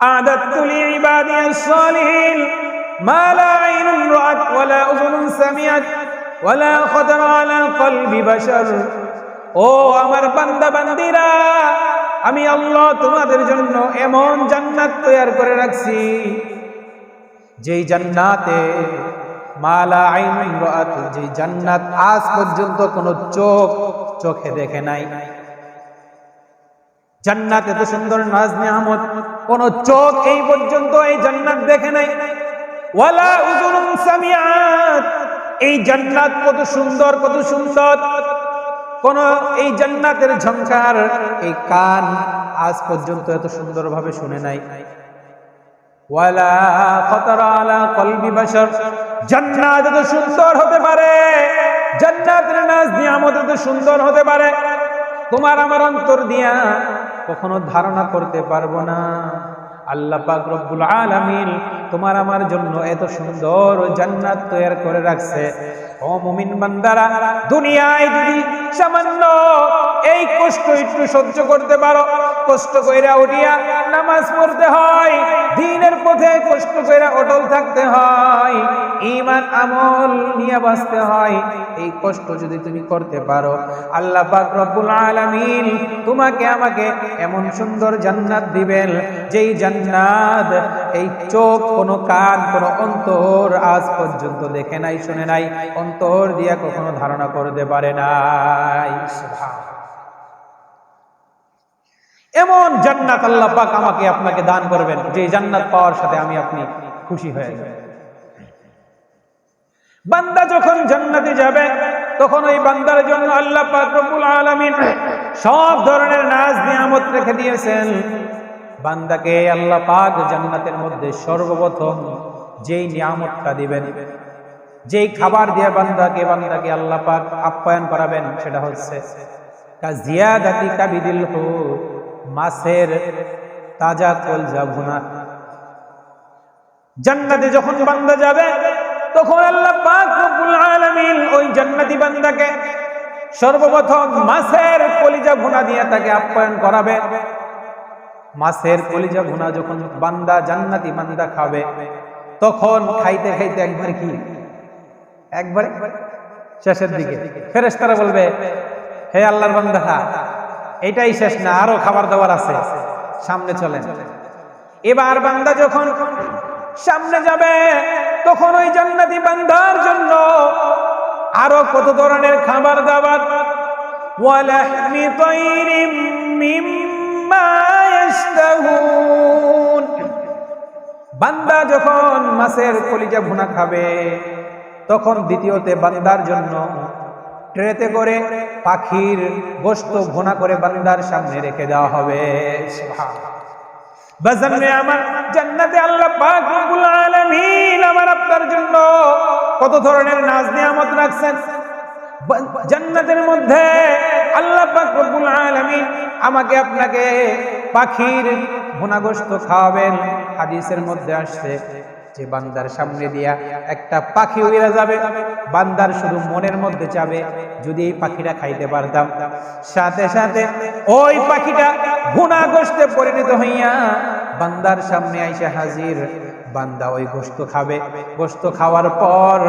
أعددت لعبادي الصالحين ما لا عين رأت ولا أذن سمعت ولا خطر على قلب بشر। ও আমার বান্দা বান্দিরা, আমি আল্লাহ তোমাদের জন্য এমন জান্নাত তৈরি করে রাখছি, যেই জান্নাতে মালা আইনুন রাআত, যেই জান্নাত আজ পর্যন্ত কোনো চোখে দেখে নাই। জান্নাত এত সুন্দর নাজ নিয়ামত কোন চোখ এই পর্যন্ত এই জান্নাত দেখে নাই। ওয়ালা উযুনুন সামিআত, এই জান্নাত কত সুন্দর কোন এই জান্নাতের ঝংকার এই কান আজ পর্যন্ত এত সুন্দরভাবে শুনে নাই। ওয়ালা খাতারা আলা কলবি বাশার, জান্নাত এত সুন্দর হতে পারে, জান্নাতের নাজ নিয়ামত এত সুন্দর হতে পারে, তোমার আমার অন্তর দিয়া কখনো ধারণা করতে পারবো না। আল্লাহ পাক রব্বুল আলামিন তোমার আমার জন্য এত সুন্দর জান্নাত তৈরি করে রাখছে। ও মুমিন বান্দারা, দুনিয়ায় যদি সামান্য এই কষ্ট একটু সহ্য করতে পারো, কষ্ট কইরা উঠিয়া নামাজ পড়তে হয়, দ্বীনের পথে কষ্ট কইরা অটল থাকতে হয়, ঈমান আমল নিয়ে বাঁচতে হয়, এই কষ্ট যদি তুমি করতে পারো, আল্লাহ পাক রব্বুল আলামিন তোমাকে আমাকে এমন সুন্দর জান্নাত দিবেন, যেই জান্নাত এই চোখ, কোনো কান, কোনো অন্তর আজ পর্যন্ত দেখে নাই, শুনে নাই, অন্তর দিয়া কখনো ধারণা করতে পারে নাই। এমন জান্নাত আল্লাহ পাক আমাকে আপনাকে দান করবেন, যে জান্নাত পাওয়ার সাথে আমি আপনি খুশি হয়ে যাব। বান্দা যখন জান্নাতে যাবে, তখন ওই বান্দার জন্য আল্লাহ পাক রব্বুল আলামিন সব ধরনের নাজ নিয়ামত রেখে দিয়েছেন। বান্দাকে আল্লাহ পাক জান্নাতের মধ্যে সর্বপ্রথম যেই নিয়ামতটা দিবেন, যেই খাবার দিয়ে বান্দাকে আল্লাহ পাক আপ্যায়ন করাবেন, সেটা হচ্ছে কাজিয়াদাতি কাবিদিল হুত, মাছের তাজা কলজা ভুনা। জান্নাতে যখন বান্দা যাবে, তখন আল্লাহ পাক রব্বুল আলামিন ওই জান্নাতি বান্দাকে সর্বপ্রথম মাছের কলিজা ভুনা দিয়ে তাকে আপ্যায়ন করাবে। মাছের কলিজা ভুনা যখন বান্দা, জান্নাতি বান্দা খাবে, তখন খাইতে খাইতে একবারে শেষের দিকে ফেরেশতারা বলবে, হে আল্লাহর বান্দা, এটাই শেষ না, আরো খাবার দাবার আছে, সামনে চলেন। এবার বান্দা যখন সামনে যাবে, তখন ওই জান্নাতি বান্দার জন্য আরো কত ধরনের খাবার দাবার, ওয়ালাহমি তাইরিম মিম্মা ইয়াশতাহুন। বান্দা যখন মাছের কলিজা ভুনা খাবে, তখন দ্বিতীয়তে বান্দার জন্য ট্রেতে করে পাখির গোশত ভুনা করে বান্দার সামনে রেখে দেওয়া হবে। বাজারে আমার জান্নাতে আল্লাহ পাক রব্বুল আলামিন আমার আপনার জন্য কত ধরনের নাজ নিয়ামত রাখছেন। জান্নাতের মধ্যে আল্লাহ পাক রব্বুল আলামিন আমাকে আপনাকে পাখির ভুনা গোশত খাওয়াবেন। হাদিসের মধ্যে আসছে যে বান্দার সামনে দিয়া একটা পাখি উড়ে যাবে, বান্দার শুধু মনের মধ্যে চাবে, যদি এই পাখিটা খাইতে পারতাম। সাথে সাথে ওই পাখিটা ভুনা গোশতে পরিণত হইয়া বান্দার সামনে আইসা হাজির। বান্দা ওই গোশত খাবে, গোশত খাওয়ার পর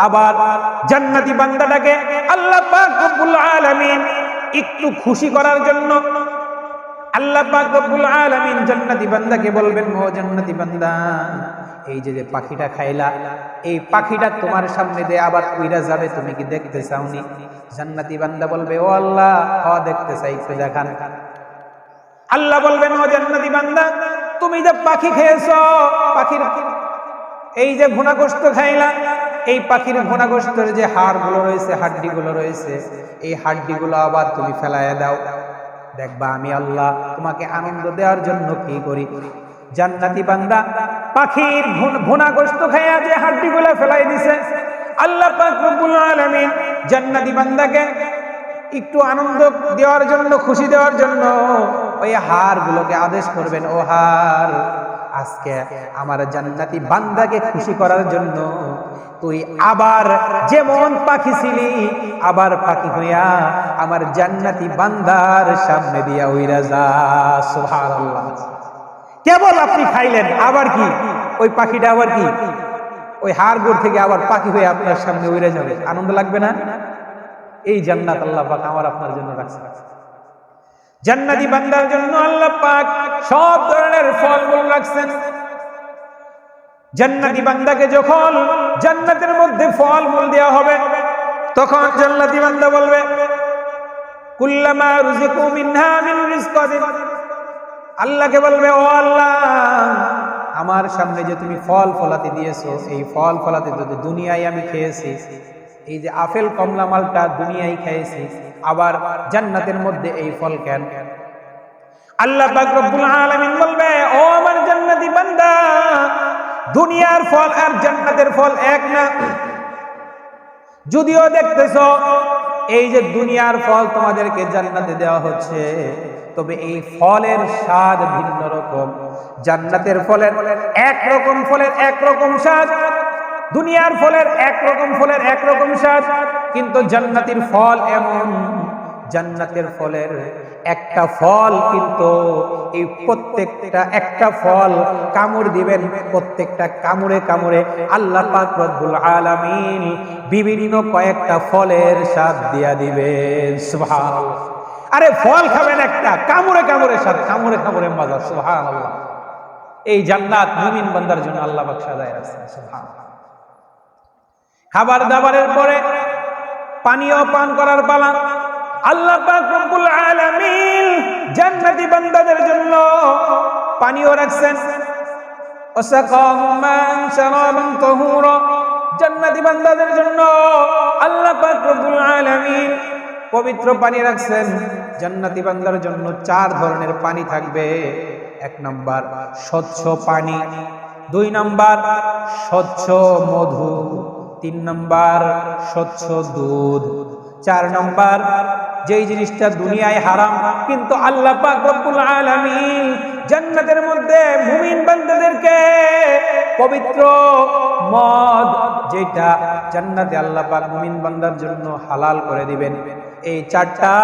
আবার জান্নাতি বান্দাটাকে আল্লাহ পাক রব্বুল আলামিন একটু খুশি করার জন্য আল্লাহ পাক রব্বুল আলামিন জান্নাতি বান্দাকে বলবেন, ও জান্নাতি বান্দা, এই যে পাখিটা খাইলা, এই পাখিটা তোমার সামনে দিয়ে আবার উইরা যাবে, তুমি কি দেখতে চাওনি? জান্নাতি বান্দা বলবে, ও আল্লাহ, দেখতে চাই, একটু দেখান। আল্লাহ বলবেন, ও জান্নাতি বান্দা, তুমি যে পাখি খেয়েছো, পাখির এই যে ভুনা গোশত খাইলা, এই পাখির ভুনা গোশতের যে হাড়গুলো রয়েছে, হাড্ডিগুলো রয়েছে, এই হাড্ডিগুলো আবার তুমি ফেলাইয়া দাও, দেখবা আমি আল্লাহ তোমাকে আনন্দ দেওয়ার জন্য কি করি। জান্নাতি বান্দা পাখির ভুনা গোশত খাইয়া যে হাড্ডিগুলো ফেলাই দিছে, আল্লাহ পাক রব্বুল আলামিন জান্নাতি বান্দাকে একটু আনন্দ দেওয়ার জন্য, খুশি দেওয়ার জন্য ওই হাড়গুলোকে আদেশ করবেন, ও হাড়, আজকে আমার জান্নাতি বান্দাকে খুশি করার জন্য তুই আবার যেমন পাখি ছিলি, আবার পাখি হইয়া আমার জান্নাতি বান্দার সামনে দিয়া উইরা যা। সুবহানাল্লাহ। কেবল আপনি খাইলেন, আবার কি ওই পাখিটা আবার কি ওই হাড়গোড় থেকে আবার পাখি হয়ে আপনার সামনে উড়ে যাবে, আনন্দ লাগবে না? এই জান্নাত আল্লাহ পাক আমার আপনার জন্য রাখছে। জান্নাতি বান্দার জন্য আল্লাহ পাক সব ধরনের ফলমূল রাখছেন। জান্নাতি বান্দাকে যখন জান্নাতের মধ্যে ফলমূল দেওয়া হবে, তখন জান্নাতি বান্দা বলবে, কুল্লামা রুজিকু মিনহা মিন রিজকিন, আল্লাহকে বলবে, ও আল্লাহ, আমার সামনে যে তুমি ফল ফলাতে দিয়েছো, এই ফল ফলাতে যদি দুনিয়ায় আমি খেয়েছি, এই যে আপেল কমলা মালটা দুনিয়ায় খেয়েছি, আবার জান্নাতের মধ্যে এই ফল কেন? আল্লাহ পাক রব্বুল আলামিন বলবে, ও আমার জান্নাতি বান্দা, দুনিয়ার ফল আর জান্নাতের ফল এক না। যদিও দেখতেছো এই যে দুনিয়ার ফল তোমাদেরকে জান্নাতে দেওয়া হচ্ছে, তবে এই ফলের স্বাদ ভিন্ন রকম। জান্নাতের ফলের একরকম ফলের একরকম স্বাদ, দুনিয়ার ফলের একরকম ফলের একরকম স্বাদ, কিন্তু জান্নাতের ফল এমন, জান্নাতের ফলের একটা ফল কিন্তু এই প্রত্যেকটা একটা ফল কামড় দিবেন, প্রত্যেকটা কামড়ে কামড়ে আল্লাহ পাক রব্বুল আলামিন বিভিন্ন কয়েকটা ফলের স্বাদ দিয়া দিবেন। সুবহানাল্লাহ। আরে ফল খাবেন একটা, কামড়ে কামড়ে স্বাদ, কামড়ে কামড়ে মজা। সুবহানাল্লাহ। এই জান্নাত মুমিন বান্দার জন্য আল্লাহ পাক সাজায় রাখছেন। সুবহানাল্লাহ। খাবার দাবারের পরে পানীয় পান করার পালা। আল্লাহ পাক রব্বুল আলামিন জান্নাতি বান্দাদের জন্য পানীয় রাখছেন। ওয়াসাকাম মান শারাবান তাহুরা, জান্নাতি বান্দাদের জন্য আল্লাহ পাক রব্বুল আলামিন পবিত্র পানি রাখছেন। জান্নাতি বান্দার জন্য 4 ধরনের পানি থাকবে। 1 নাম্বার স্বচ্ছ পানি, 2 নাম্বার স্বচ্ছ মধু, 3 নাম্বার স্বচ্ছ দুধ, 4 নাম্বার যেই জিনিসটা দুনিয়ায় হারাম কিন্তু আল্লাহ পাক রব্বুল আলামিন জান্নাতের মধ্যে মুমিন বান্দাদেরকে পবিত্র মদ, যেটা জান্নাতে আল্লাহ পাক মুমিন বান্দার জন্য হালাল করে দিবেন। এই 4টা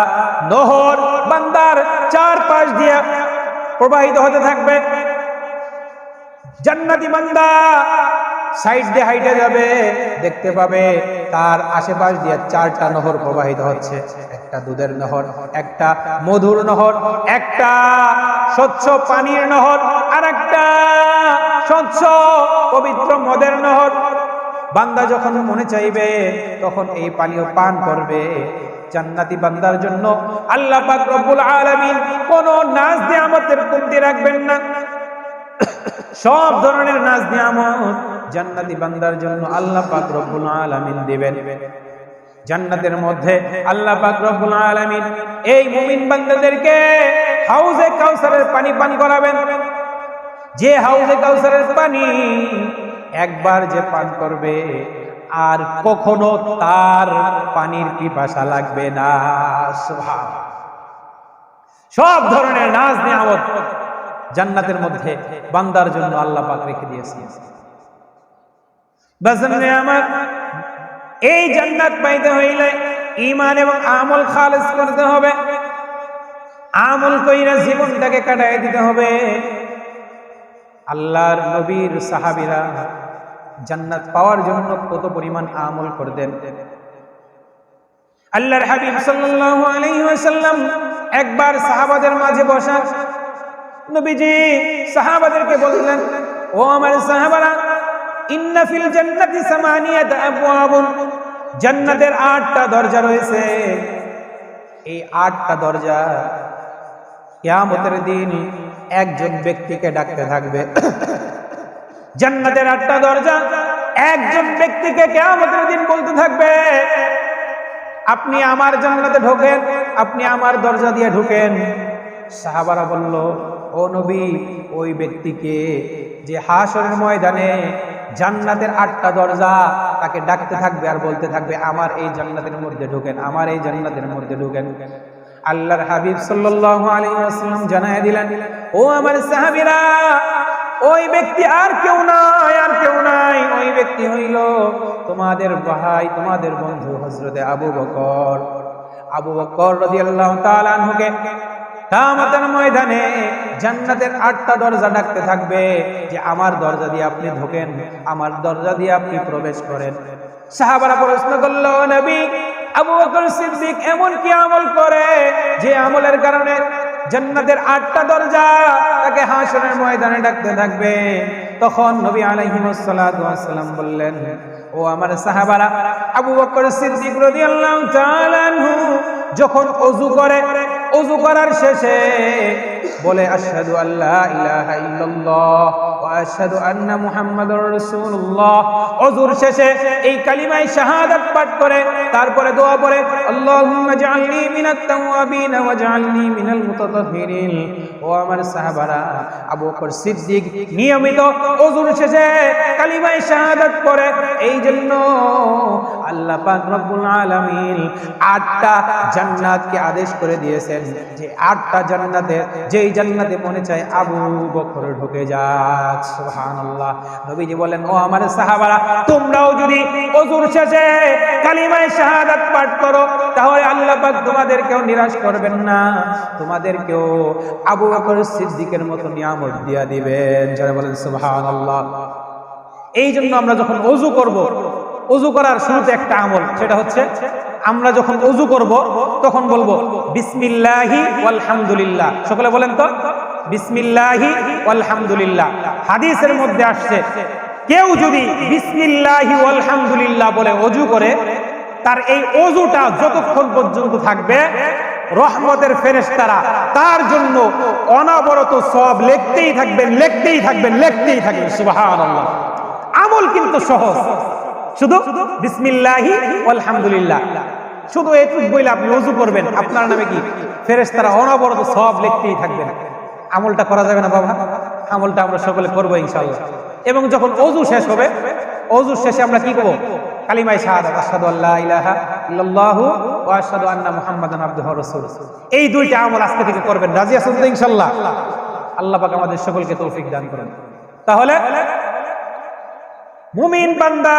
নহর বান্দার 4 পাশ দিয়ে প্রবাহিত হতে থাকবে। জান্নাতি বান্দা সাইড দিয়ে হাইটে যাবে, দেখতে পাবে তার আশেপাশ দিয়ে 4টা নহর প্রবাহিত হচ্ছে। একটা দুধের নহর, একটা মধুর নহর, একটা স্বচ্ছ পানির নহর, আর একটা স্বচ্ছ পবিত্র মদের নহর। বান্দা যখন মনে চাইবে তখন এই পানীয় পান করবে। জান্নাতি বান্দার জন্য আল্লাহ পাক রব্বুল আলামিন কোনো নাজ নিয়ামতের কমতি রাখবেন না। সব ধরনের নাজ নিয়ামত জান্নাতি বান্দার জন্য আল্লাহ পাক রব্বুল আলামিন দিবেন। জান্নাতের মধ্যে আল্লাহ পাক রব্বুল আলামিন এই মুমিন বান্দাদেরকে হাউজে কাউসারের পানি পান করাবেন। যে হাউজে কাউসারের পানি একবার যে পান করবে আর কখনো তার পানির পিপাসা লাগবে না। সুবহানাল্লাহ। সব ধরনের নাজ নিয়ামত জান্নাতের মধ্যে বান্দার জন্য আল্লাহ পাক রেখে দিয়েছেন। বাজারে আমার এই জান্নাত পাইতে হইলে ঈমান এবং আমল খালিস করতে হবে। আমল কইরা জীবনটাকে কাটায় দিতে হবে। আল্লাহর নবীর সাহাবীরা জান্নাত পাওয়ার জন্য কত পরিমাণ আমল করতেন। আল্লাহর হাবিব সাল্লাল্লাহু আলাইহি ওয়াসাল্লাম একবার সাহাবাদের মাঝে বসা নবীজি সাহাবাদেরকে বললেন, ও আমার সাহাবারা, ইন্না ফিল জান্নাতি সামানিয়াতা আবওয়াবুন, জান্নাতের 8টা দরজা রয়েছে। এই 8টা দরজা কিয়ামতের দিন একজন ব্যক্তিকে ডাকতে থাকবে। জান্নাতের 8টা দরজা একজন ব্যক্তিকে কিয়ামতের দিন বলতে থাকবে, আপনি আমার জান্নাতে ঢোকেন, আপনি আমার দরজা দিয়ে ঢোকেন। সাহাবারা বলল, ও নবী, ওই ব্যক্তিকে যে হাশরের ময়দানে জান্নাতের 8টা দরজা তাকে ডাকতে থাকবে আর বলতে থাকবে, আমার এই জান্নাতের মধ্যে ঢোকেন, আমার এই জান্নাতের মধ্যে ঢোকেন। আল্লাহর হাবিব সাল্লাল্লাহু আলাইহি ওয়াসাল্লাম জানায় দিলেন, ও আমার সাহাবীরা, ওই ব্যক্তি আর কেউ নাই, আর কেউ নাই। ওই ব্যক্তি হইল তোমাদের ভাই, তোমাদের বন্ধু হযরতে আবু বকর। আবু বকর রাদিয়াল্লাহু তাআলা আনহুকে কিয়ামতের ময়দানে জান্নাতের 8টা দরজা ডাকতে থাকবে যে আমার দরজা দিয়ে আপনি ঢোকেন, আমার দরজা দিয়ে আপনি প্রবেশ করেন। সাহাবারা প্রশ্ন করলো, নবী, আবু বকর সিদ্দিক এমন কি আমল করে যে আমলের কারণে জান্নাতের 8টা দরজা তাকে হাসরের ময়দানে ডাকতে থাকবে? তখন নবী আলাইহিস সালাতু ওয়াস সালাম বললেন, ও আমার সাহাবারা, আবু বকর সিদ্দিক রাদিয়াল্লাহু তাআলা আনহু যখন ওযু করে, ওযু করার শেষে বলে আশহাদু আল্লা ইলাহা ইল্লাল্লাহ ওয়া আশহাদু আন্না মুহাম্মাদুর রাসূলুল্লাহ, ওযুর শেষে এই কালিমায়ে শাহাদাত পাঠ করে তারপরে দোয়া পড়ে, আল্লাহুম্মা জাআলনি মিনাত তাওয়াবিন ওয়া জাআলনি মিনাল মুতাতাহহিরিন। ও আমার সাহাবারা, আবু বকর সিদ্দিক নিয়মিত ওযুর শেষে কালিমায়ে শাহাদাত পড়ে। এই জন্য আল্লাহ পাক রব্বুল আলামিন 8টা জান্নাতকে আদেশ করে দিয়েছেন যে 8টা জান্নাতে, যেই জান্নাতে মনে চায় আবু বকর ঢুকে যাক। সুবহানাল্লাহ। নবীজি বলেন, ও আমার সাহাবারা, তোমরাও যদি ওযুর শেষে কালিমায়ে শাহাদাত পাঠ করো তাহলে আল্লাহ পাক তোমাদেরকেও নিরাশ করবেন না, তোমাদেরকেও আবু বকর সিদ্দিকের মতো নিয়ামত দিয়া দিবেন। যারা বলেন সুবহানাল্লাহ। এই জন্য আমরা যখন ওযু করব, ওযু করার শুরুতে একটা আমল, সেটা হচ্ছে আমরা যখন ওযু করব তখন বলবো বিসমিল্লাহি ওয়াল হামদুলিল্লাহ। সকলে বলেন তো, বিসমিল্লাহি ওয়াল হামদুলিল্লাহ। হাদিসের মধ্যে আসছে, কেউ যদি বিসমিল্লাহি ওয়াল হামদুলিল্লাহ বলে ওযু করে, তার এই ওযুটা যতক্ষণ পর্যন্ত থাকবে রহমতের ফেরেশতারা তার জন্য অনবরত সওয়াব লিখতেই থাকবেন, লিখতেই থাকবেন, লিখতেই থাকবেন। সুবহানাল্লাহ। আমল কিন্তু সহজ, শুধু বিসমিল্লাহি ওয়াল হামদুলিল্লাহ, শুধু এইটুকু বলে আপনি ওযু করবেন, আপনার নামে কি ফেরেশতারা অনবরত সওয়াব লিখতেই থাকবেন। আমলটা করা যাবে না বাবা? আমলটা আমরা সকলে করব ইনশাআল্লাহ। এবং যখন ওযু শেষ হবে, ওযুর শেষে আমরা কি করব? কালিমায়ে শাহাদাত, আশহাদু আল্লা ইলাহা ইল্লাল্লাহু ওয়া আশহাদু আন্না মুহাম্মাদান আবদুহু ওয়া রাসূলুহু। এই দুইটা আমল আজকে থেকে করবেন। রাজি আছেন তো ইনশাআল্লাহ? আল্লাহ পাক আমাদের সকলকে তৌফিক দান করেন। তাহলে মুমিন বান্দা,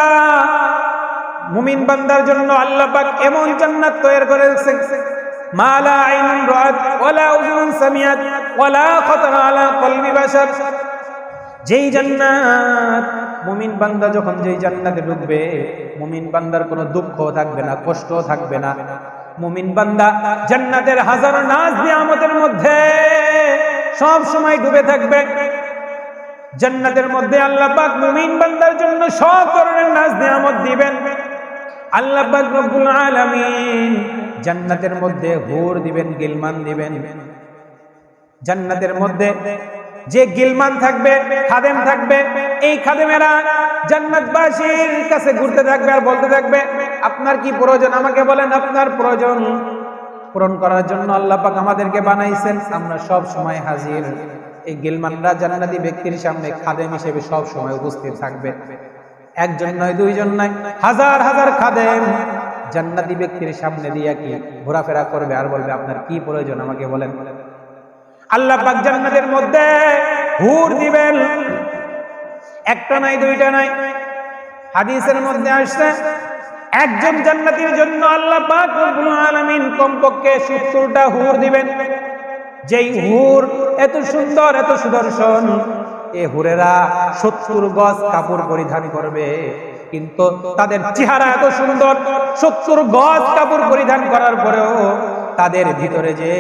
মুমিন বান্দার জন্য আল্লাহ পাক এমন জান্নাত তৈরি করেছেন, মা লা আইনুন রাআত ওয়ালা উযুনুন সামিআত ওয়ালা খাতারা আলা কলবি বাশার। যেই জান্নাত মুমিন বান্দা যখন যেই জান্নাতে ঢুকবে, মুমিন বান্দার কোনো দুঃখ থাকবে না, কষ্ট থাকবে না। মুমিন বান্দা জান্নাতের হাজারো নাজ নিয়ামতের মধ্যে সব সময় ডুবে থাকবে। জান্নাতের মধ্যে আল্লাহ পাক মুমিন বান্দার জন্য সব ধরনের নাজ নিয়ামত দিবেন। আল্লাহ পাক রব্বুল আলামিন জান্নাতের মধ্যে হুর দিবেন, গিলমান দিবেন। জান্নাতের মধ্যে যে গিলমান থাকবে, খাদেম থাকবে, এই খাদেমেরা জান্নাতবাসীর কাছে ঘুরতে থাকবে আর বলতে থাকবে, আপনার কি প্রয়োজন আমাকে বলেন, আপনার প্রয়োজন পূরণ করার জন্য আল্লাহ পাক আমাদেরকে বানাইছেন, আমরা সব সময় হাজির। এই গিলমানরা জান্নাতি ব্যক্তির সামনে খাদেম হিসেবে সব সময় উপস্থিত থাকবে। একজন নয়, দুইজন নয়, হাজার হাজার খাদেম জান্নাতি ব্যক্তির সামনে দিয়ে কি ঘোরাফেরা করবে আর বলবে, আপনার কি প্রয়োজন আমাকে বলেন। আল্লাহ পাক জান্নাতের মধ্যে হুর দিবেন, একটা নাই, দুইটা নাই। হাদিসের মধ্যে আসছে, একজন জান্নাতীর জন্য আল্লাহ পাক রব্বুল আলামিন কমপক্ষে 70টা হুর দিবেন। যেই হুর এত সুন্দর, এত সুদর্শন, এই হুরেরা 70 গজ কাপড় পরিধান করবে, কিন্তু তাদের চেহারা এত সুন্দর, 70 গজ কাপড় পরিধান করার পরেও তাদের ভিতরে যে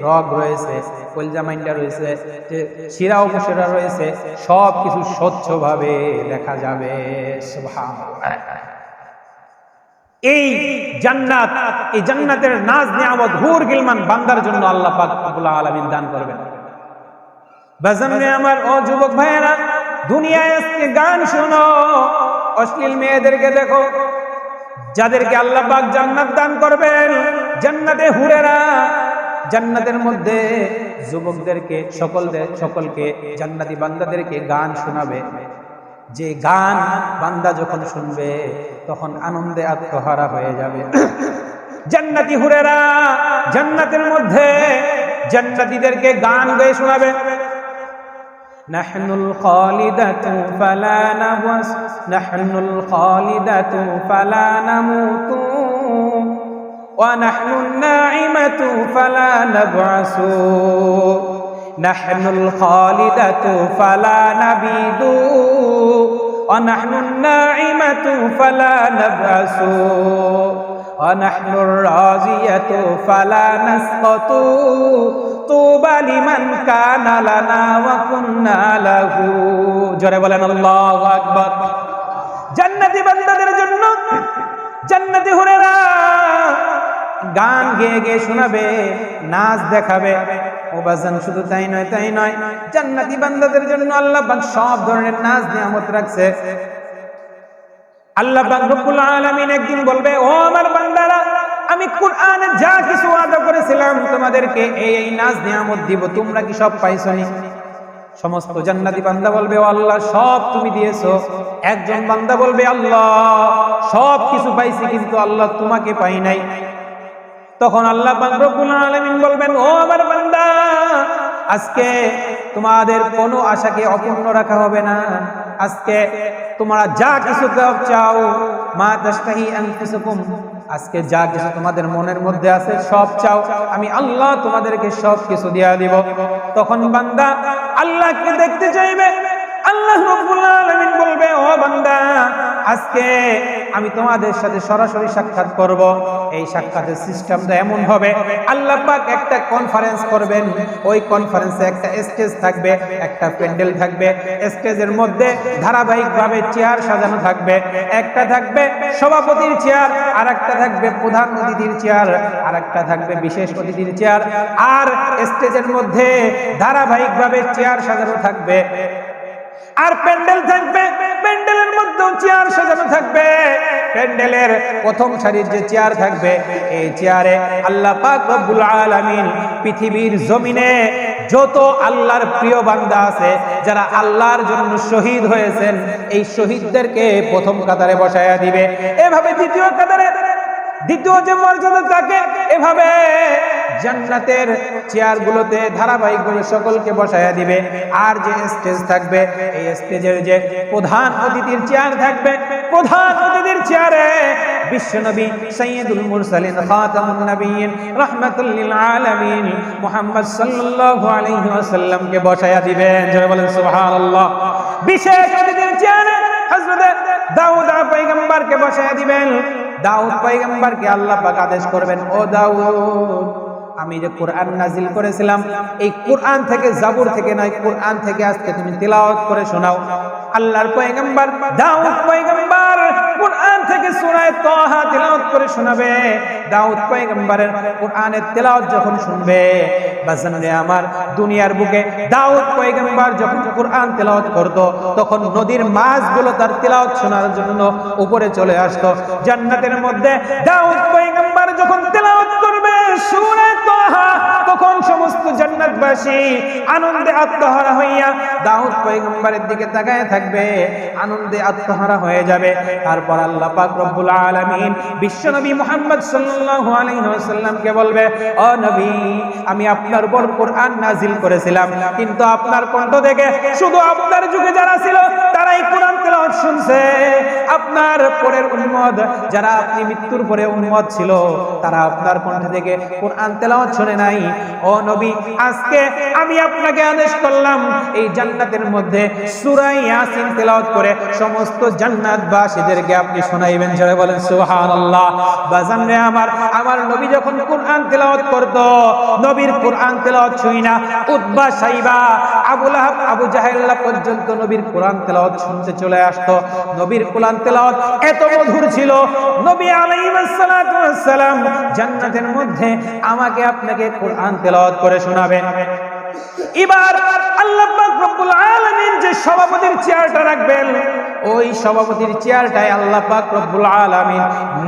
রগ রয়েছে, কলজা মাইন্ডা রয়েছে, যে শিরা উপশিরা রয়েছে, সব কিছু স্বচ্ছভাবে দেখা যাবে। সুবহানাল্লাহ। এই জান্নাত, এই জান্নাতের নাজ নিয়ামত হুর গিলমান বান্দার জন্য আল্লাহ পাক রব্বুল আলামিন দান করবেন। বাজানে আমার, ও যুবক ভাইয়েরা, দুনিয়ায় আজকে গান শোনো, অশ্লীল মেয়েদেরকে দেখো, যাদেরকে আল্লাহ পাক জান্নাত দান করবেন, জান্নাতে হুরেরা জান্নাতের মধ্যে যুবকদেরকে, সকলকে জান্নাতি বান্দাদেরকে গান শোনাবে। যে গান বান্দা যখন শুনবে তখন আনন্দে আত্মহারা হয়ে যাবে। জান্নাতি হুরেরা জান্নাতের মধ্যে জান্নাতীদেরকে গান গেয়ে শোনাবে, নাহনুল খালিদাতু ফালা নাহওয়াস, নাহনুল খালিদাতু ফালা নামুতু, ওয়া নাহনুন নাঈমাতু ফালা নাবআসু নাহনুল খালিদাতু ফালা নাবিদু ওয়া নাহনুন নাঈমাতু ফালা নাবআসু ওয়া নাহনুর রাজিয়াতু ফালা নাসকাতু তুবা লিমান কানা লানা ওয়া কুন্না লাহু। জোরে বলেন আল্লাহু আকবার। জান্নাতি বান্দাদের জন্য জান্নাতি হুরেরা গান গেয়ে গেয়ে শোনাবে, নাচ দেখাবে। ও বাজান, শুধু তাই নয়, জান্নাতি বান্দাদের জন্য আল্লাহ পাক সব ধরনের নাচ নিয়ামত রাখছে। আল্লাহ পাক রব্বুল আলামিন একদিন বলবে, ও আমার বান্দারা, আমি কুরআনে যা কিছু ওয়াদা করেছিলাম তোমাদেরকে এই নাজ নিয়ামত দিব, তোমরা কি সব পাইছনি? সমস্ত জান্নাতি বান্দা বলবে, ও আল্লাহ, সব তুমি দিয়েছো। একজন বান্দা বলবে, আল্লাহ, সব কিছু পাইছি, কিন্তু আল্লাহ তোমাকে পাই নাই। তখন আল্লাহ পাক রব্বুল আলামিন বলবেন, ও আমার বান্দা, আজকে তোমাদের কোনো আশাকে অপূর্ণ রাখা হবে না। আজকে তোমরা যা কিছু চাও, মা তাশতাহি আনফুসুকুম, আজকে যা কিছু তোমাদের মনের মধ্যে আছে সব চাও, আমি আল্লাহ তোমাদেরকে সব কিছু দিয়া দিব। তখন বান্দা আল্লাহকে দেখতে চাইবে। আল্লাহ রাব্বুল আলামিন বলবে, ও বান্দা, আজকে আমি তোমাদের সাথে সরাসরি সাক্ষাৎ করব। এই সাক্ষাতের সিস্টেমটা এমন হবে, আল্লাহ পাক একটা কনফারেন্স করবেন। ওই কনফারেন্সে একটা স্টেজ থাকবে, একটা প্যান্ডেল থাকবে। স্টেজের মধ্যে ধারাবাহিকভাবে চেয়ার সাজানো থাকবে। একটা থাকবে সভাপতির চেয়ার, আর একটা থাকবে প্রধান অতিথির চেয়ার, আর একটা থাকবে বিশেষ অতিথির চেয়ার। আর স্টেজের মধ্যে ধারাবাহিকভাবে চেয়ার সাজানো থাকবে। আর প্যান্ডেল থাকবে, প্যান্ডেলের মধ্যেও চেয়ার সাজানো থাকবে। প্যান্ডেলের প্রথম সারির যে চেয়ার থাকবে, এই চেয়ারে আল্লাহ পাক রব্বুল আলামিন পৃথিবীর জমিনে যত আল্লাহর প্রিয় বান্দা আছে, যারা আল্লাহর জন্য শহীদ হয়েছেন, এই শহীদদেরকে প্রথম কাতারে বসায়া দিবে। এভাবে দ্বিতীয় কাতারে দ্বিতীয় যে মর্যাদা থাকে, এভাবে জান্নাতের চেয়ারগুলোতে ধারাবাহিকভাবে সকলকে বসায়া দিবে। আর যে স্টেজ থাকবে, এই স্টেজের যে প্রধান অতিথির চেয়ার থাকবে, প্রধান অতিথির চেয়ারে বিশ্বনবী সাইয়্যিদুল মুরসালিন খাতামুন নবিয়্যিন রাহমাতুল লিল আলামিন মুহাম্মদ সাল্লাল্লাহু আলাইহি ওয়াসাল্লামকে বসায়া দিবেন। জয় বলেন সুবহানাল্লাহ। বিশেষ অতিথির চেয়ারে হযরত দাউদ পয়গম্বরকে বসায়া দিবেন। দাউদ পয়গম্বরকে আল্লাহ পাক আদেশ করবেন, ও দাউদ, আমি যে কোরআন নাজিল করেছিলাম, এই কোরআন থেকে, জাবুর থেকে নয়, কোরআন থেকে আজকে তুমি তিলাওয়াত করে শোনাও। আল্লাহর পয়গম্বর দাউদ পয়গম্বর কোরআন থেকে সূরা তাহা তিলাওয়াত করে শোনাবে। দাউদ পয়গম্বরের কোরআনের তিলাওয়াত যখন শুনবে, বাজানরে আমার, দুনিয়ার বুকে দাউদ পয়গম্বর যখন কোরআন তিলাওয়াত করত, তখন নদীর মাছগুলো তার তিলাওয়াত শোনার জন্য উপরে চলে আসতো। জান্নাতের মধ্যে দাউদ পয়গম্বর যখন তিলাওয়াত করবে সূরা তাহা, তখন সমস্ত জান্নাতবাসী আনন্দে আত্মহারা হইয়া দাউদ পয়গম্বরের দিকে তাকায় থাকবে, আনন্দে আত্মহারা হয়ে যাবে। তারপর আল্লাহ পাক রব্বুল আলামিন বিশ্বনবী মুহাম্মদ সাল্লাল্লাহু আলাইহি ওয়াসাল্লামকে বলবে, ও নবী, আমি আপনার উপর কোরআন নাজিল করেছিলাম, কিন্তু আপনার কণ্ঠ থেকে শুধু আপনার যুগে যারা ছিল তারাই কোরআন তেলাওয়াত শুনছে। আপনার পরের উম্মত, যারা আপনি মৃত্যুর পরে উম্মত ছিল, তারা আপনার কণ্ঠ থেকে কোরআন তেলাওয়াত শুনে নাই। ও নবী, আজকে আমি আপনাকে আদেশ করলাম, এই জান্নাতের মধ্যে সূরা ইয়াসিন তেলাওয়াত করে সমস্ত জান্নাতবাসীদেরকে আপনি শোনাইবেন। যারা বলেন সুবহানাল্লাহ। বাজানরে আমার, আমার নবী যখন কোরআন তেলাওয়াত করত, নবীর কোরআন তেলাওয়াত শুই না উতবা, সাইবা, আবু লাহাব, আবু জাহেল পর্যন্ত নবীর কোরআন তেলাওয়াত শুনতে চলে আসতো। নবীর কোরআন তেলাওয়াত এত মধুর ছিল, নবী আলাইহিস সালাতু ওয়াস সালাম জান্নাতের মধ্যে আমাকে আপনাকে কোরআন তেলাওয়াত করে শোনাবেন। এবার আল্লাহ পাক রব্বুল আলামিন যে সভাপতির চেয়ারটা রাখবেন, ওই সভাপতির চেয়ারটায় আল্লাহ পাক রব্বুল আলামিন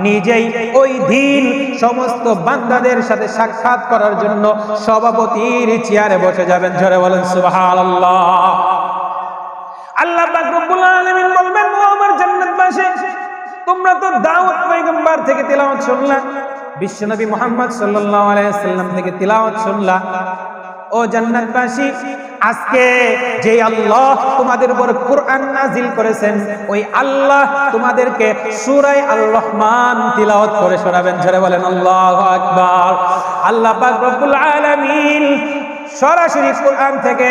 নিজেই ওই দিন সমস্ত বান্দাদের সাথে সাক্ষাৎ করার জন্য সভাপতির চেয়ারে বসে যাবেন। জোরে বলেন সুবহানাল্লাহ। আল্লাহ পাক রব্বুল আলামিন বলবেন, ও আমার জান্নাতবাসী, তোমরা তো দাউদ পয়গম্বর থেকে তিলাওয়াত শুনলা, বিশ্বনবী মুহাম্মদ সাল্লাল্লাহু আলাইহি ওয়াসাল্লাম থেকে তিলাওয়াত শুনলা। ও জান্নাতবাসী, আজকে যে আল্লাহ তোমাদের উপর কোরআন নাজিল করেছেন ওই আল্লাহ তোমাদেরকে সূরা আল রহমান তিলাওয়াত করে শোনাবেন। জোরে বলেন আল্লাহু আকবার। আল্লাহ পাক রব্বুল আলামিন সরাসরি কোরআন থেকে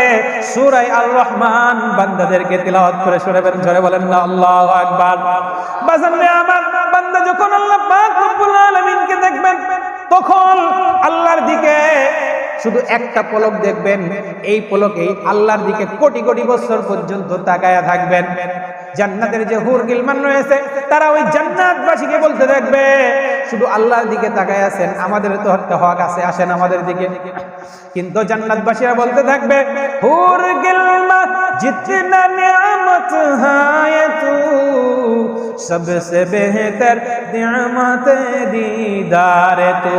সূরা আল রহমান বান্দাদেরকে তিলাওয়াত করে শোনাবেন। জোরে বলেন না আল্লাহু আকবার। বাজারে আমার বান্দা যখন আল্লাহ পাক রব্বুল আলামিনকে দেখবেন তখন আল্লাহর দিকে শুধু একটা পলক দেখবেন, এই পলকেই আল্লাহর দিকে কোটি কোটি বছর পর্যন্ত তাকায়া থাকবেন। জান্নাতের যে হুর গিলমান রয়েছে তারা ওই জান্নাতবাসীকে বলতে থাকবে শুধু আল্লাহর দিকে তাকায় আছেন, আমাদের তো একটা হক আছে, আসেন আমাদের দিকে। কিন্তু জান্নাতবাসীরা বলতে থাকবে হুর গিলমান জিতনা নিয়ামত হায় তু सबसे बेहतर नियामत दीदार तो।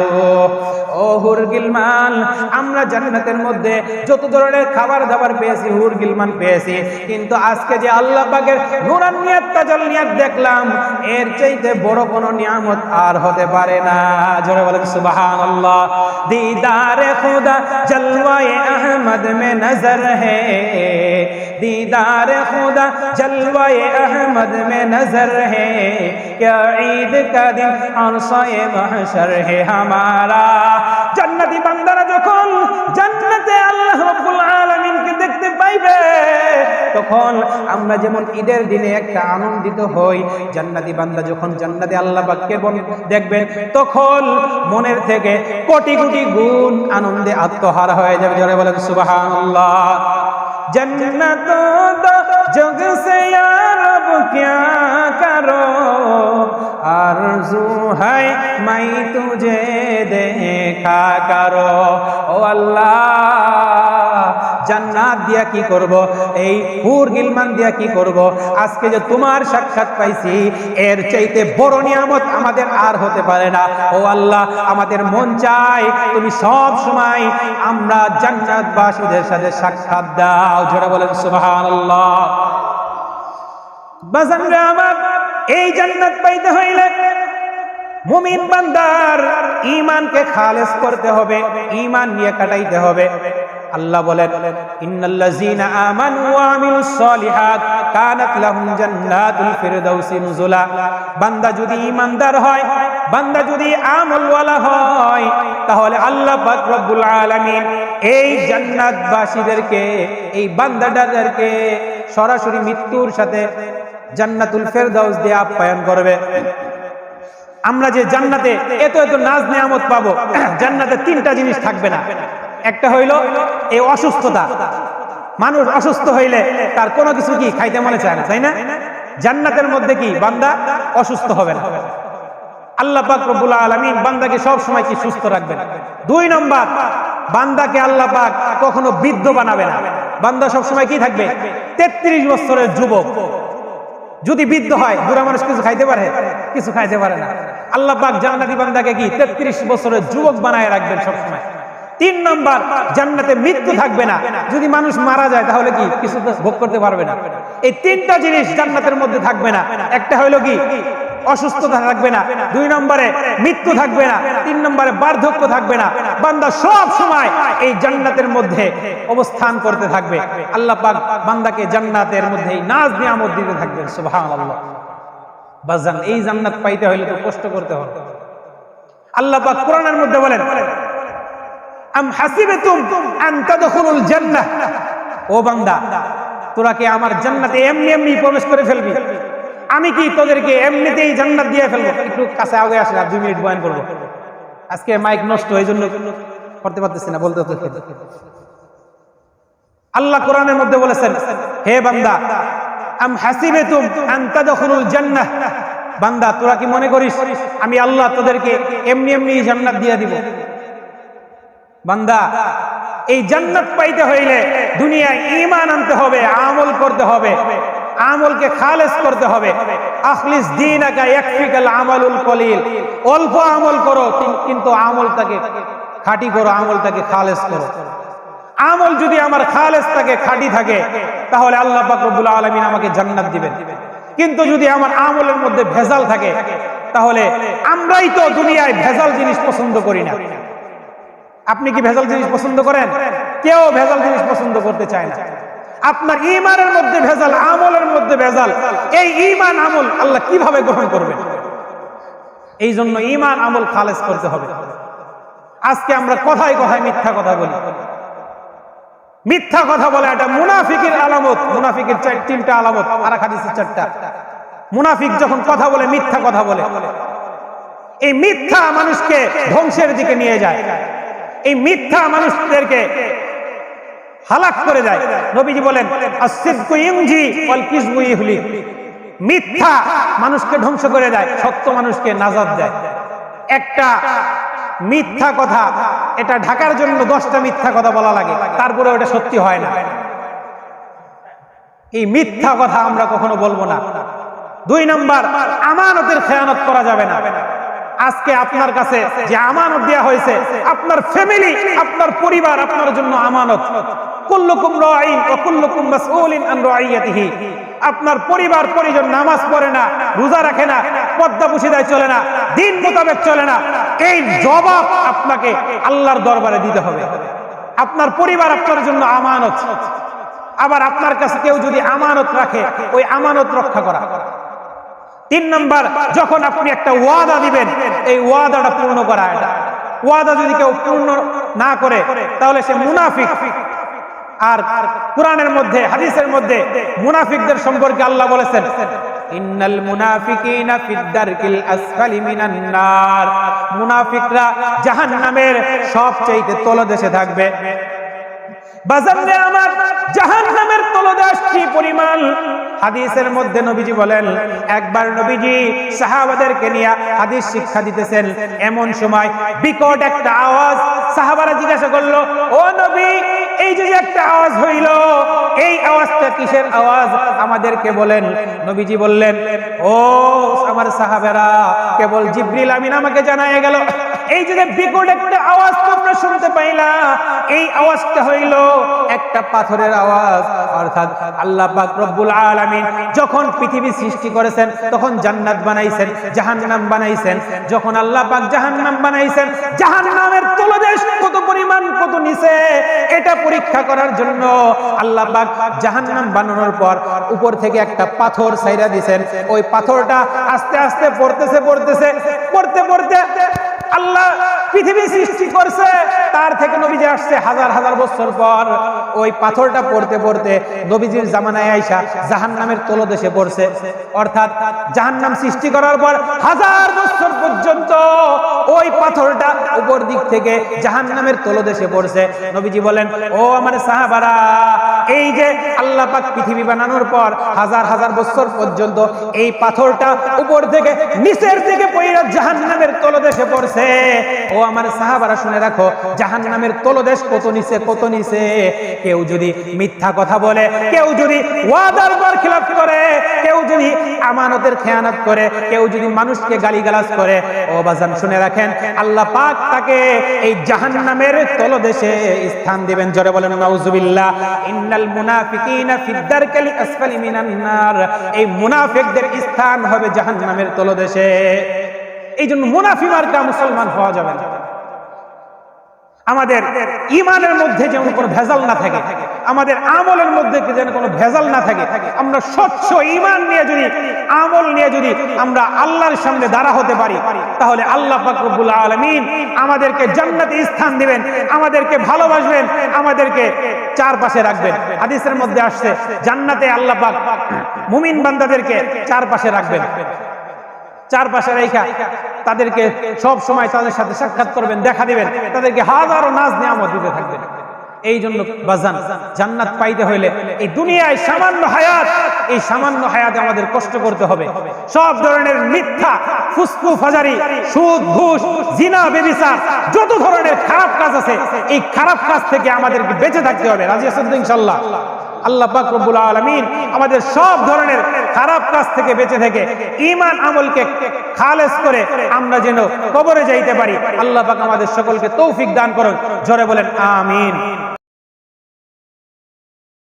ও হুর গিলমান, আমরা জান্নাতের মধ্যে যত ধরনের খাবার দাবার পেয়েছি, হুর গিলমান পেয়েছি, কিন্তু আজকে যে আল্লাহ পাকের নূরানিয়াত তাজাল্লিয়াত দেখলাম এর চাইতে বড় কোনো নিয়ামত আর হতে পারে না। জোরে বলেন সুবহানাল্লাহ। दीदार खुदा जलवाए अहमद में नजर है, दीदार खुदा जलवाए अहमद में नजर है, क्या ईद का दिन अरसाए महशर है हमारा। জান্নাতি বান্দারা যখন জান্নাতে আল্লাহ রাব্বুল আলামিনকে দেখতে পাইবে তখন আমরা যেমন ঈদের দিনে একটা আনন্দিত হই, জান্নাতি বান্দা যখন জান্নাতে আল্লাহ পাককে দেখবেন তখন মনের থেকে কোটি কোটি গুণ আনন্দে আত্মহারা হয়ে যাবে। জোরে বলেন সুবহানাল্লাহ। जन्नत दो जग से या रब क्या करो, आरज़ू है मैं तुझे देखा करो। ओ अल्लाह জান্নাত দিয়া কি করব, এই হুর গিলমান দিয়া কি করব, আজকে যে তোমার সাক্ষাৎ পাইছি এর চাইতে বড় নিয়ামত আমাদের আর হতে পারে না। ও আল্লাহ, আমাদের মন চায় তুমি সব সময় আমরা জান্নাতবাসীদের সাথে সাক্ষাৎ দাও। জোরে বলেন সুবহানাল্লাহ। বাজানরা আমার, এই জান্নাত পাইতে হইলে মুমিন বান্দার ঈমানকে খালেস করতে হবে, ঈমান নিয়ে কাটাইতে হবে। আল্লাহ বলেন ইন্নাল্লাযীনা আমানু ওয়া আমিলুস সলিহাত কানাত লাহুম জান্নাতুল ফিরদাউসি নুজুলা। বান্দা যদি ঈমানদার হয়, বান্দা যদি আমলওয়ালা হয়, তাহলে আল্লাহ পাক রব্বুল আলামিন এই জান্নাতবাসীদেরকে, এই বান্দাদেরকে সরাসরি মৃত্যুর সাথে জান্নাতুল ফিরদাউস দিয়ে আপ্যায়ন করবে। আমরা যে জান্নাতে এত এত নাজ নিয়ামত পাবো, জান্নাতে তিনটা জিনিস থাকবে না। একটা হইল এই অসুস্থতা, মানুষ অসুস্থ হইলে তার কোনো কিছু কি খাইতে মনে চায় না, তাই না? জান্নাতের মধ্যে কি বান্দা অসুস্থ হবে না। আল্লাহ পাক রব্বুল আলামিন বান্দাকে সব সময় কি সুস্থ রাখবেন। 2 নম্বর, বান্দাকে আল্লাহ পাক কখনো বৃদ্ধ বানাবে না। বান্দা সব সময় কি থাকবে? 33 বছরের যুবক। যদি বৃদ্ধ হয়, বুড়া মানুষ কিছু খাইতে পারে? কিছু খাইতে পারে না। আল্লাহ পাক জান্নাতি বান্দাকে কি 33 বছরের যুবক বানায় রাখবেন সব সময়। 3 নম্বর, জান্নাতে মৃত্যু থাকবে না। যদি মানুষ মারা যায় তাহলে কি কিছু ভোগ করতে পারবে না। এই 3টা জিনিস জান্নাতের মধ্যে থাকবে না। একটা হইলো কি অসুস্থতা থাকবে না, 2 নম্বরে মৃত্যু থাকবে না, 3 নম্বরে বার্ধক্য থাকবে না। বান্দা সব সময় এই জান্নাতের মধ্যে অবস্থান করতে থাকবে। আল্লাহ পাক বান্দাকে জান্নাতের মধ্যে নাজ নিয়ামত দিতে থাকবেন। সুবহানাল্লাহ। বাজান, এই জান্নাত পাইতে হইলে তো কষ্ট করতে হবে। আল্লাহ পাক কোরআনের মধ্যে বলেন আম হাসিবতুম আন তাদখুলুল জান্নাহ। ও বান্দা, তোরা কি আমার জান্নাতে এমনি এমনি প্রবেশ করে ফেলবি? আমি কি তোদেরকে এমনিতেই জান্নাত দিয়ে ফেলবো? একটু কাছে আগে আসলে 2 মিনিট বয়ান করবো। আজকে মাইক নষ্ট, এই জন্য করতে পারতেছি না, বলতে হচ্ছে। আল্লাহ কোরআনের মধ্যে বলেছেন, হে বান্দা, আম হাসিবতুম আন তাদখুলুল জান্নাহ। বান্দা, তোরা কি মনে করিস আমি আল্লাহ তোদেরকে এমনি এমনি জান্নাত দিয়ে দিব? বান্দা, এই জান্নাত পাইতে হইলে দুনিয়ায় ঈমান আনতে হবে, আমল করতে হবে, আমলকে খালেস করতে হবে। আখলিস দীনাকা ইয়াকফিকাল আমালুল কলিল। অল্প আমল করো কিন্তু আমলটাকে খাঁটি করো, আমলটাকে খালেস করো। আমল যদি আমার খালেস থাকে, খাঁটি থাকে, তাহলে আল্লাহ পাক রব্বুল আলামিন আমাকে জান্নাত দিবেন। কিন্তু যদি আমার আমলের মধ্যে ভেজাল থাকে, তাহলে আমরাই তো দুনিয়ায় ভেজাল জিনিস পছন্দ করি না। আপনি কি ভেজাল জিনিস পছন্দ করেন? কেউ ভেজাল জিনিস পছন্দ করতে চায় না। আপনার ঈমানের মধ্যে ভেজাল, আমলের মধ্যে ভেজাল, এই ঈমান আমল আল্লাহ কিভাবে গ্রহণ করবেন? এই জন্য ঈমান আমল খালেস করতে হবে। আজকে আমরা কথায় কথায় মিথ্যা কথা বলি। মিথ্যা কথা বলে এটা মুনাফিকের আলামত। মুনাফিকের তিনটা আলামত, আর হাদিসের চারটা। মুনাফিক যখন কথা বলে, মিথ্যা কথা বলে, এই মিথ্যা মানুষকে ধ্বংসের দিকে নিয়ে যায়। এই মিথ্যা মানুষদেরকে হালাক করে দেয়। নবীজি বলেন, আস-সিদকু ইউনজি ওয়াল কিযবু ইহলিক। মিথ্যা মানুষকে ধ্বংস করে দেয়, সত্য মানুষকে নাজাত দেয়। একটা মিথ্যা কথা, এটা ঢাকার জন্য 10টা মিথ্যা কথা বলা লাগে, তারপরে ওটা সত্যি হয় না। এই মিথ্যা কথা আমরা কখনো বলবো না। 2 নাম্বার, আমানতের খেয়ানত করা যাবে না। আজকে আপনার কাছে যে আমানত দেয়া হয়েছে, আপনার ফ্যামিলি, আপনার পরিবার আপনার জন্য আমানত। কুল্লুকুম রাঈন ওয়া কুল্লুকুম মাসউলিন আন রাইয়াতিহি। আপনার পরিবার পরিজন নামাজ পড়ে না, রোজা রাখে না, পর্দা পুশিদায় চলে না, দিন মোতাবেক চলে না, এই জবাব আপনাকে আল্লাহর দরবারে দিতে হবে। আপনার পরিবার আপনার জন্য আমানত। আবার আপনার কাছে কেউ যদি আমানত রাখে, ওই আমানত রক্ষা করা। 3 নাম্বার, যখন আপনি একটা ওয়াদা দিবেন, এই ওয়াদাটা পূর্ণ করা। এটা ওয়াদা যদি কেউ পূর্ণ না করে, তাহলে সে মুনাফিক। আর কোরআনের মধ্যে, হাদিসের মধ্যে মুনাফিকদের সম্পর্কে আল্লাহ বলেছেন, ইন্নাল মুনাফিকিনা ফিদ দারকিল আসফালি মিনান নার। মুনাফিকরা জাহান্নামের সবচেয়ে তলদেশে থাকবে। বাজারে আমার জাহান্নামের তলদেশ কি পরিমাণ? হাদিসের মধ্যে নবীজি বলেন, একবার নবীজি সাহাবাদেরকে নিয়ে হাদিস শিক্ষা দিতেছেন। এমন সময় বিকট একটা আওয়াজ, সাহাবারা জিজ্ঞাসা করলো, ও নবী, এই যে একটা আওয়াজ হইল, এই আওয়াজটা কিসের আওয়াজ? আমাদেরকে বলেন। নবীজি বললেন, ও আমার সাহাবারা, কেবল জিবরিল আমিন আমাকে জানায় গেল, এই যে বিকট একটা আওয়াজ তোমরা শুনতে পাইলা, এই আওয়াজটা হইল একটা পাথরের আওয়াজ। অর্থাৎ আল্লাহ পাক রব্বুল আলামিন যখন পৃথিবী সৃষ্টি করেছেন, তখন জান্নাত বানাইছেন, জাহান্নাম বানাইছেন। যখন আল্লাহ পাক জাহান্নাম বানাইছেন, জাহান্নামের তলদেশ কত পরিমাণ, কত নিচে, এটা পরীক্ষা করার জন্য আল্লাহ পাক জাহান্নাম বানানোর পর উপর থেকে একটা পাথর ছাইরা দিয়েছেন। ওই পাথরটা আস্তে আস্তে পড়তে পড়তে আল্লাহ পৃথিবী সৃষ্টি করছে। তার থেকে নবীজি আসছে হাজার হাজার বছর পর। ওই পাথরটা পড়তে পড়তে নবীজির জামানায় আইসা জাহান্নামের তলদেশে পড়ছে। অর্থাৎ জাহান্নাম সৃষ্টি করার পর হাজার বছর পর্যন্ত ওই পাথরটা উপর দিক থেকে জাহান্নামের তলদেশে পড়ছে। নবীজি বলেন, ও আমার সাহাবারা, এই যে আল্লাহ পাক পৃথিবী বানানোর পর হাজার হাজার বছর পর্যন্ত এই পাথরটা উপর থেকে নিচের দিকে পড়ে জাহান্নামের তলদেশে পড়ছে। ও আমার সাহাবারা, শুনে রাখো, জাহান্নামের তলদেশ কত নিচে, কত নিচে। কেউ যদি মিথ্যা কথা বলে, কেউ যদি ওয়াদার বরখিলাফ করে, কেউ যদি আমানতের খেয়ানত করে, কেউ যদি মানুষকে গালিগালাজ করে, ও বাজান শুনে রাখেন, আল্লাহ পাক তাকে এই জাহান্নামের তলদেশে স্থান দিবেন। জোরে বলেন নাউজুবিল্লাহ। ইন্নাল মুনাফিকিনা ফিদ দারকিল আসফালি মিনান নার। এই মুনাফিকদের স্থান হবে জাহান্নামের তলদেশে। এই জন্য মুনাফিক মার্কা মুসলমান হওয়া যাবে না। আমাদের ঈমানের মধ্যে যেন কোনো ভেজাল না থাকে, আমাদের আমলের মধ্যে যেন কোনো ভেজাল না থাকে। আমরা স্বচ্ছ ঈমান নিয়ে যদি, আমল নিয়ে যদি আমরা আল্লাহর সামনে দাঁড়া হতে পারি, তাহলে আল্লাহ পাক রব্বুল আলামিন আমাদেরকে জান্নাতে স্থান দিবেন, আমাদেরকে ভালোবাসবেন, আমাদেরকে চারপাশে রাখবেন। হাদিসের মধ্যে আসছে, জান্নাতে আল্লাহ পাক মুমিন বান্দাদেরকে চারপাশে রাখবেন। চারপাশে রেখা তাদেরকে সব সময় তাদের সাথে সাক্ষাৎ করবেন, দেখা দিবেন, তাদেরকে হাজারো নাজ নিয়ামত দিতে থাকবেন। এই জন্য বাজান, জান্নাত পাইতে হইলে এই দুনিয়ায় সামান্য হায়াত, এই সামান্য হায়াতে আমাদের কষ্ট করতে হবে। সব ধরনের মিথ্যা, ফুসকু ফাজারি, সুদ, ঘুষ, জিনা, ব্যভিচার, যত ধরনের খারাপ কাজ আছে, এই খারাপ কাজ থেকে আমাদেরকে বেঁচে থাকতে হবে। রাজি আছেন তো ইনশাআল্লাহ? আল্লাহ পাক রব্বুল আলামিন আমাদের সব ধরনের খারাপ কাজ থেকে বেঁচে থেকে ঈমান আমলকে খালেস করে আমরা যেন কবরে যাইতে পারি। আল্লাহ পাক আমাদের সকলকে তৌফিক দান করুন। জোরে বলেন আমিন।